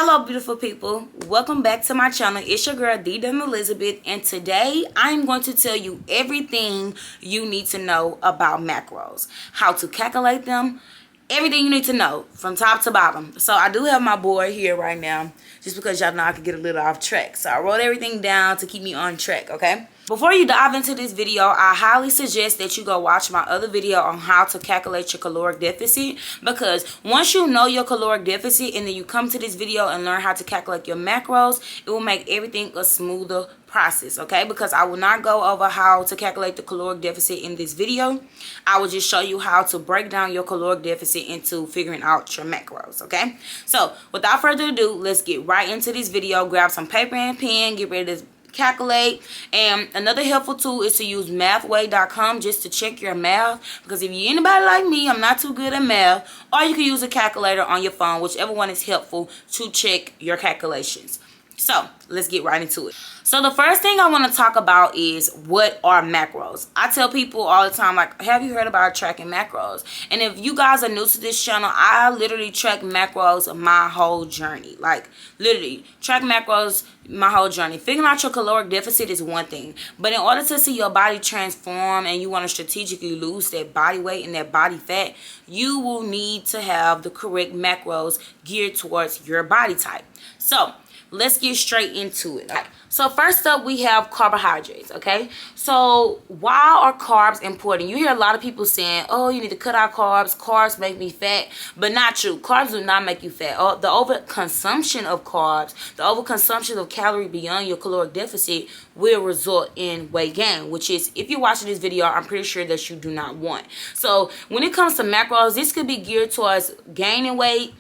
Hello beautiful people, welcome back to my channel. It's your girl D Dun Elizabeth, and today I'm going to tell you everything you need to know about macros, how to calculate them, everything you need to know from top to bottom. So I do have my board here right now just because y'all know I could get a little off track, so I wrote everything down to keep me on track. Okay, before you dive into this video, I highly suggest that you go watch my other video on how to calculate your caloric deficit, because once you know your caloric deficit and then you come to this video and learn how to calculate your macros, it will make everything a smoother process. Okay, because I will not go over how to calculate the caloric deficit in this video. I will just show you how to break down your caloric deficit into figuring out your macros. Okay, so without further ado, let's get right into this video. Grab some paper and pen, get ready to calculate. And another helpful tool is to use mathway.com just to check your math, because if you're anybody like me, I'm not too good at math. Or you can use a calculator on your phone, whichever one is helpful to check your calculations. So let's get right into it. So the first thing I want to talk about is, what are macros? I tell people all the time, like, have you heard about tracking macros? And if you guys are new to this channel, I literally track macros my whole journey. Like, literally track macros my whole journey. Figuring out your caloric deficit is one thing, but in order to see your body transform and you want to strategically lose that body weight and that body fat, you will need to have the correct macros geared towards your body type. So let's get straight into it. So first up, we have carbohydrates. Okay, so why are carbs important? You hear a lot of people saying, oh, you need to cut out carbs, carbs make me fat. But not true. Carbs do not make you fat. The overconsumption of carbs, the overconsumption of calories beyond your caloric deficit will result in weight gain, which is, if you're watching this video, I'm pretty sure that you do not want. So when it comes to macros, this could be geared towards gaining weight,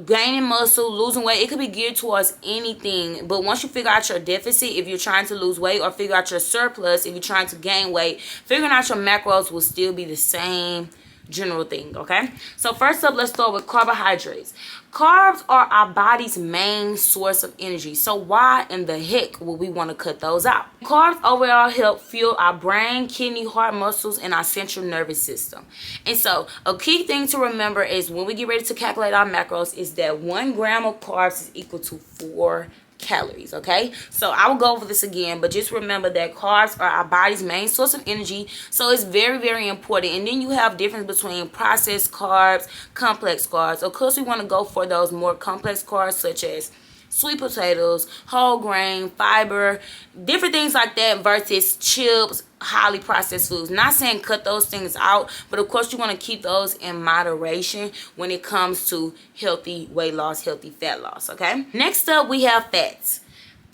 gaining muscle, losing weight. It could be geared towards anything. But once you figure out your deficit, if you're trying to lose weight, or figure out your surplus if you're trying to gain weight, figuring out your macros will still be the same general thing. Okay, so first up, let's start with carbohydrates. Carbs are our body's main source of energy, so why in the heck would we want to cut those out? Carbs overall help fuel our brain, kidney, heart, muscles, and our central nervous system. And so a key thing to remember is, when we get ready to calculate our macros, is that 1 gram of carbs is equal to 4 calories. Okay, so I will go over this again, but just remember that carbs are our body's main source of energy, so it's very, very important. And then you have difference between processed carbs, complex carbs. Of course, we want to go for those more complex carbs, such as sweet potatoes, whole grain, fiber, different things like that, versus chips, highly processed foods. Not saying cut those things out, but of course you want to keep those in moderation when it comes to healthy weight loss, healthy fat loss. Okay, next up, we have fats.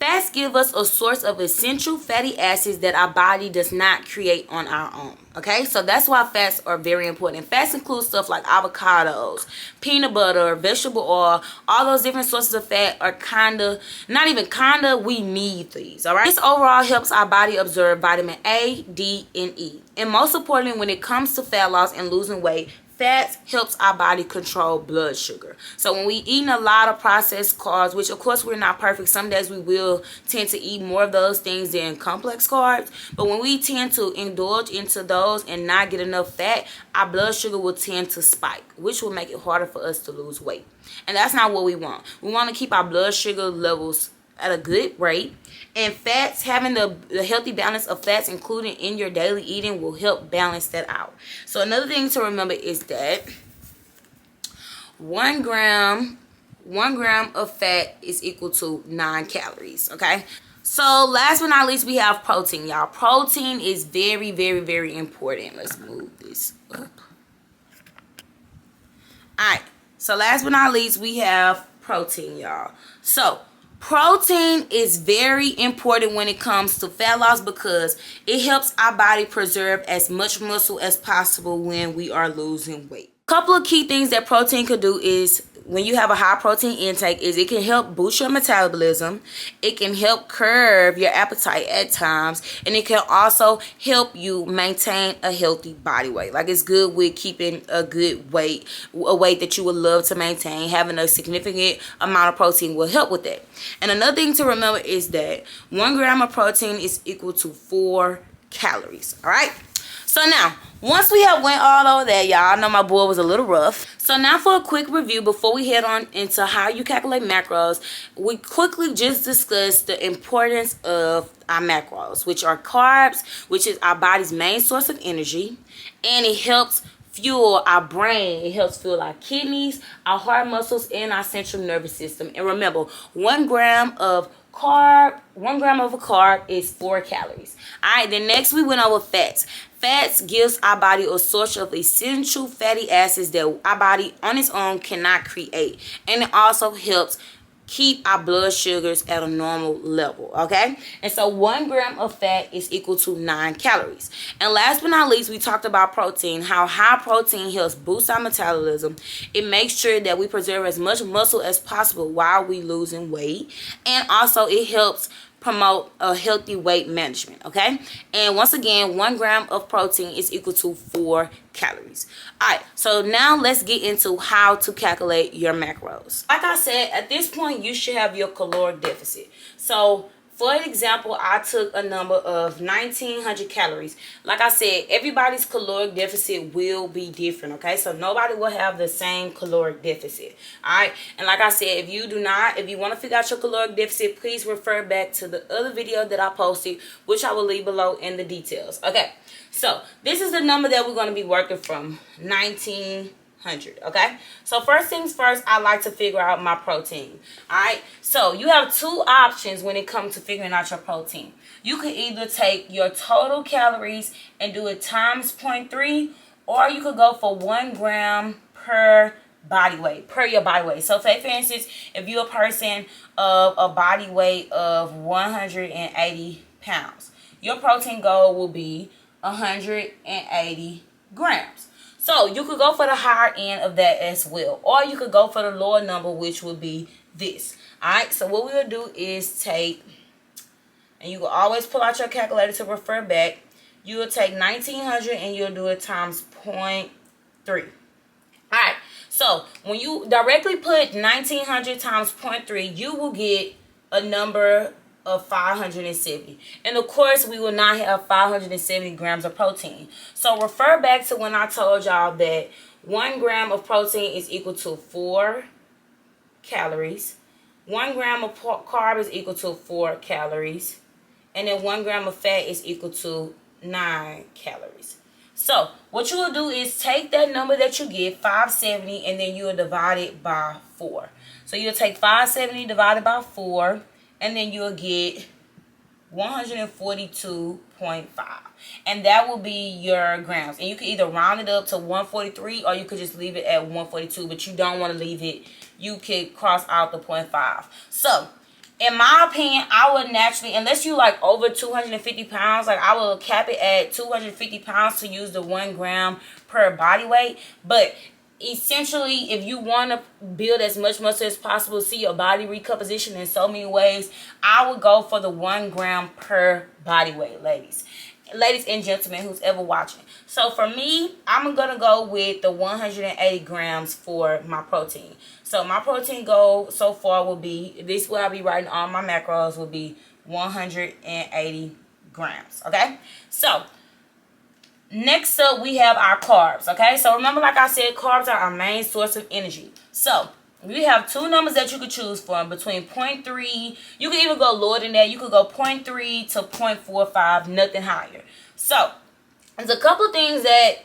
Fats give us a source of essential fatty acids that our body does not create on our own. Okay, so that's why fats are very important. Fats include stuff like avocados, peanut butter, vegetable oil. All those different sources of fat are we need these. All right, this overall helps our body absorb vitamin A, D, and E. And most importantly, when it comes to fat loss and losing weight, fats helps our body control blood sugar. So when we eating a lot of processed carbs, which of course we're not perfect, some days we will tend to eat more of those things than complex carbs, but when we tend to indulge into those and not get enough fat, our blood sugar will tend to spike, which will make it harder for us to lose weight. And that's not what we want. We want to keep our blood sugar levels at a good rate, and fats, having the healthy balance of fats included in your daily eating, will help balance that out. So another thing to remember is that 1 gram of fat is equal to 9 calories. Okay, so last but not least, we have protein, y'all. Protein is very, very, very important. Let's move this up. Alright, so last but not least, we have protein, y'all. So protein is very important when it comes to fat loss, because it helps our body preserve as much muscle as possible when we are losing weight. A couple of key things that protein could do is, when you have a high protein intake, is it can help boost your metabolism, it can help curb your appetite at times, and it can also help you maintain a healthy body weight. Like, it's good with keeping a good weight, a weight that you would love to maintain. Having a significant amount of protein will help with that. And another thing to remember is that 1 gram of protein is equal to 4 calories. All right, So now, once we have went all over that, y'all, I know my boy was a little rough. So now for a quick review before we head on into how you calculate macros, we quickly just discussed the importance of our macros, which are carbs, which is our body's main source of energy, and it helps fuel our brain. It helps fuel our kidneys, our heart muscles, and our central nervous system. And remember, 1 gram of a carb is 4 calories. All right, then next we went over fats. Fats gives our body a source of essential fatty acids that our body on its own cannot create, and it also helps keep our blood sugars at a normal level. Okay, and so 1 gram of fat is equal to 9 calories. And last but not least, we talked about protein, how high protein helps boost our metabolism. It makes sure that we preserve as much muscle as possible while we losing weight, and also it helps promote a healthy weight management. Okay, and once again, 1 gram of protein is equal to 4 calories. All right, so now let's get into how to calculate your macros. Like I said, at this point you should have your caloric deficit. So for example, I took a number of 1900 calories. Like I said, everybody's caloric deficit will be different, okay? So nobody will have the same caloric deficit, all right? And like I said, if you want to figure out your caloric deficit, please refer back to the other video that I posted, which I will leave below in the details. Okay, so this is the number that we're going to be working from, 1900. Okay, so first things first, I like to figure out my protein. All right, so you have 2 options when it comes to figuring out your protein. You can either take your total calories and do it times 0.3, or you could go for 1 gram per body weight, per your body weight. So say for instance, if you're a person of a body weight of 180 pounds, your protein goal will be 180 grams. So you could go for the higher end of that as well, or you could go for the lower number, which would be this. All right, so what we will do is take, and you will always pull out your calculator to refer back. You will take 1900 and you'll do it times 0.3. All right, so when you directly put 1900 times 0.3, you will get a number of 570, and of course we will not have 570 grams of protein. So refer back to when I told y'all that 1 gram of protein is equal to 4 calories, 1 gram of carb is equal to 4 calories, and then 1 gram of fat is equal to 9 calories. So what you will do is take that number that you get, 570, and then you will divide it by 4. So you'll take 570 divided by 4, and then you'll get 142.5, and that will be your grams. And you can either round it up to 143, or you could just leave it at 142, but you don't want to leave it. You could cross out the 0.5. So in my opinion, I would naturally, unless you like over 250 pounds, like I will cap it at 250 pounds to use the 1 gram per body weight. But essentially, if you want to build as much muscle as possible, see your body recomposition in so many ways, I would go for the 1 gram per body weight, ladies and gentlemen who's ever watching. So for me, I'm gonna go with the 180 grams for my protein. So my protein goal so far will be, this will I be writing on my macros, will be 180 grams. Okay, so next up, we have our carbs. Okay, so remember, like I said, carbs are our main source of energy. So we have 2 numbers that you could choose from, between 0.3. You can even go lower than that. You could go 0.3 to 0.45, nothing higher. So there's a couple of things that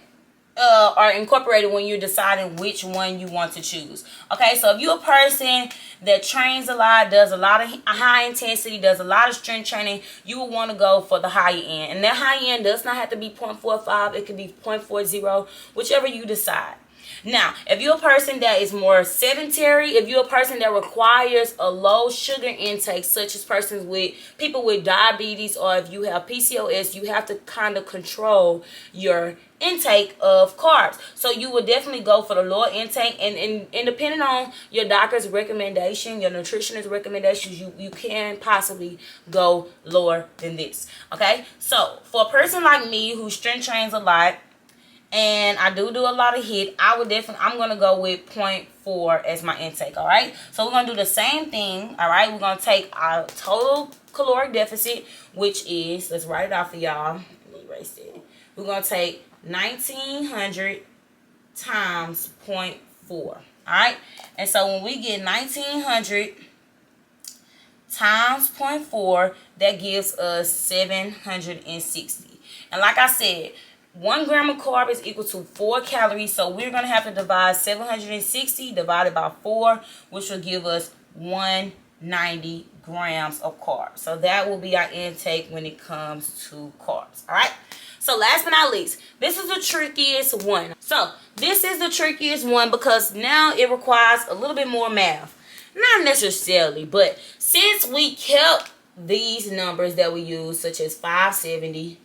are incorporated when you're deciding which one you want to choose. Okay, so if you're a person that trains a lot, does a lot of high intensity, does a lot of strength training, you will want to go for the higher end. And that high end does not have to be 0.45. It could be 0.40, whichever you decide. Now, if you're a person that is more sedentary, if you're a person that requires a low sugar intake, such as people with diabetes, or if you have PCOS, you have to kind of control your intake of carbs. So you would definitely go for the lower intake, and depending on your doctor's recommendation, your nutritionist recommendations, you can possibly go lower than this. Okay, so for a person like me who strength trains a lot, and I do a lot of HIIT, I'm going to go with 0.4 as my intake, all right? So we're going to do the same thing, all right? We're going to take our total caloric deficit, which is, let's write it out for y'all. Let me erase it. We're going to take 1900 times 0.4. Alright? And so when we get 1900 times 0.4, that gives us 760. And like I said, 1 gram of carb is equal to 4 calories. So we're going to have to divide 760 divided by 4, which will give us 190 grams of carbs. So that will be our intake when it comes to carbs. Alright? So last but not least, this is the trickiest one. So this is the trickiest one because now it requires a little bit more math. Not necessarily, but since we kept these numbers that we use, such as 570,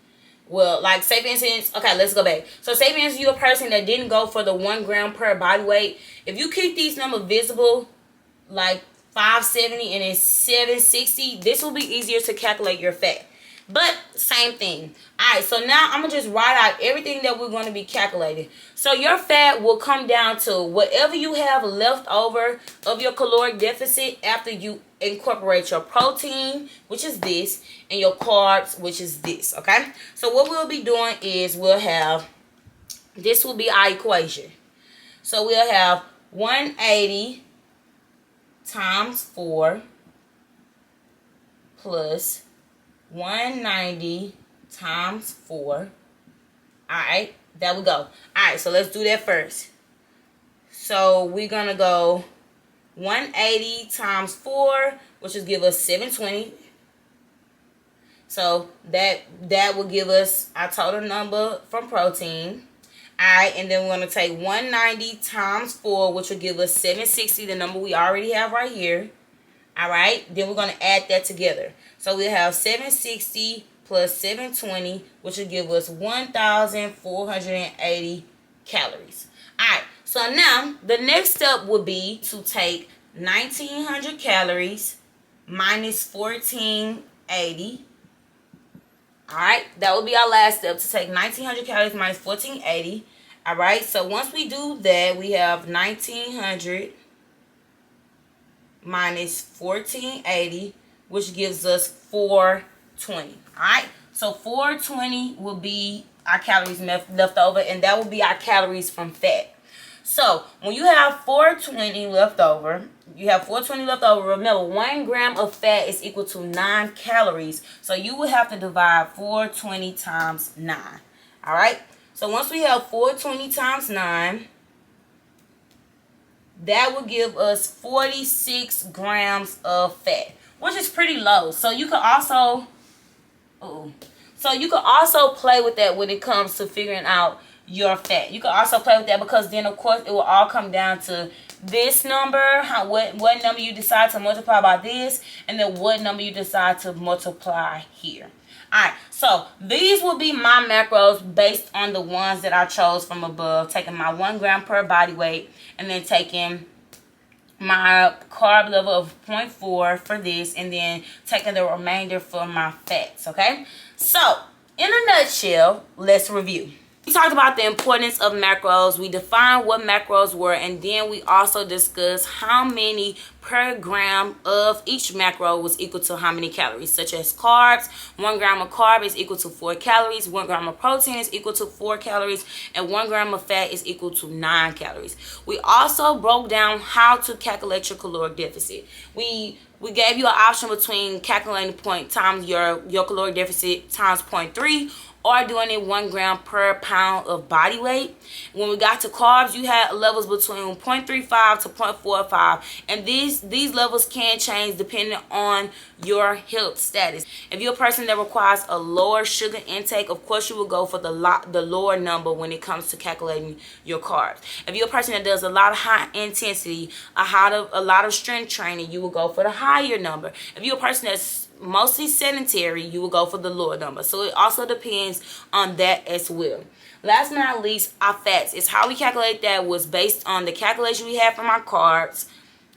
well, like say for instance, okay, let's go back. So say for instance, you're a person that didn't go for the 1 gram per body weight. If you keep these numbers visible, like 570 and then 760, this will be easier to calculate your fat. But same thing. Alright, so now I'm going to just write out everything that we're going to be calculating. So your fat will come down to whatever you have left over of your caloric deficit after you incorporate your protein, which is this, and your carbs, which is this, okay? So what we'll be doing is we'll have, this will be our equation. So we'll have 180 times 4 plus 190 times 4. Alright, there we go. Alright, so let's do that first. So we're going to go 180 times 4, which will give us 720. So that will give us our total number from protein. Alright, and then we're going to take 190 times 4, which will give us 760, the number we already have right here. Alright, then we're going to add that together. So we'll have 760 plus 720, which will give us 1,480 calories. Alright, so now the next step would be to take 1,900 calories minus 1,480. Alright, that would be our last step, to take 1,900 calories minus 1,480. Alright, so once we do that, we have 1,900 minus 1,480, which gives us 420. Alright, so 420 will be our calories left over, and that will be our calories from fat. So when you have 420 left over, remember 1 gram of fat is equal to 9 calories. So you will have to divide 420 times 9. Alright, so once we have 420 times 9, that will give us 46 grams of fat, which is pretty low. So you can also, play with that when it comes to figuring out your fat. You can also play with that, because then of course it will all come down to this number, what number you decide to multiply by this, and then what number you decide to multiply here. Alright, so these will be my macros based on the ones that I chose from above, taking my 1 gram per body weight, and then taking my carb level of 0.4 for this, and then taking the remainder for my fats, okay? So, in a nutshell, let's review. We talked about the importance of macros. We defined what macros were, and then we also discussed how many per gram of each macro was equal to how many calories, such as carbs. 1 gram of carb is equal to 4 calories. 1 gram of protein is equal to 4 calories. And 1 gram of fat is equal to 9 calories. We also broke down how to calculate your caloric deficit. We gave you an option between calculating times your caloric deficit times 0.3, or doing it 1 gram per pound of body weight. When we got to carbs, you had levels between 0.35 to 0.45, and these levels can change depending on your health status. If you're a person that requires a lower sugar intake, of course you will go for the lower number when it comes to calculating your carbs. If you're a person that does a lot of high intensity, a lot of strength training, you will go for the higher number. If you're a person that's mostly sedentary, you will go for the lower number. So it also depends on that as well. Last but not least, our fats. Is how we calculate that was based on the calculation we had from our carbs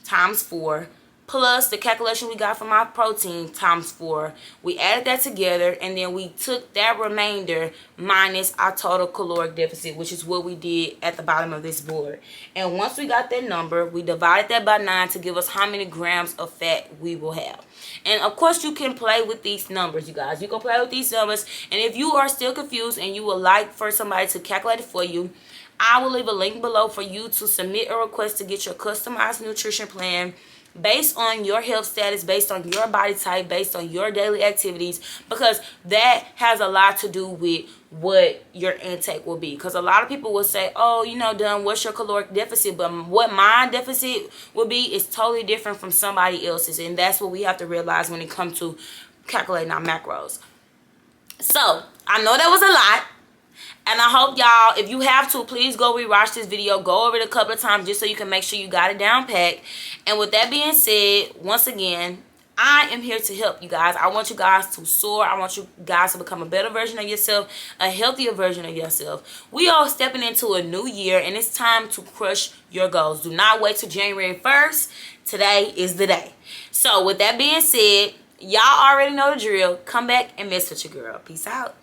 times 4 plus the calculation we got from our protein times 4. We added that together, and then we took that remainder minus our total caloric deficit, which is what we did at the bottom of this board. And once we got that number, we divided that by 9 to give us how many grams of fat we will have. And of course, you can play with these numbers, you guys. You can play with these numbers, and if you are still confused and you would like for somebody to calculate it for you, I will leave a link below for you to submit a request to get your customized nutrition plan based on your health status, based on your body type, based on your daily activities, because that has a lot to do with what your intake will be. Because a lot of people will say, oh, you know, Dunn, what's your caloric deficit? But what my deficit will be is totally different from somebody else's, and that's what we have to realize when it comes to calculating our macros. So I know that was a lot, and I hope y'all, if you have to, please go rewatch this video. Go over it a couple of times just so you can make sure you got it down packed. And with that being said, once again, I am here to help you guys. I want you guys to soar. I want you guys to become a better version of yourself, a healthier version of yourself. We are stepping into a new year, and it's time to crush your goals. Do not wait till January 1st. Today is the day. So with that being said, y'all already know the drill. Come back and mess with your girl. Peace out.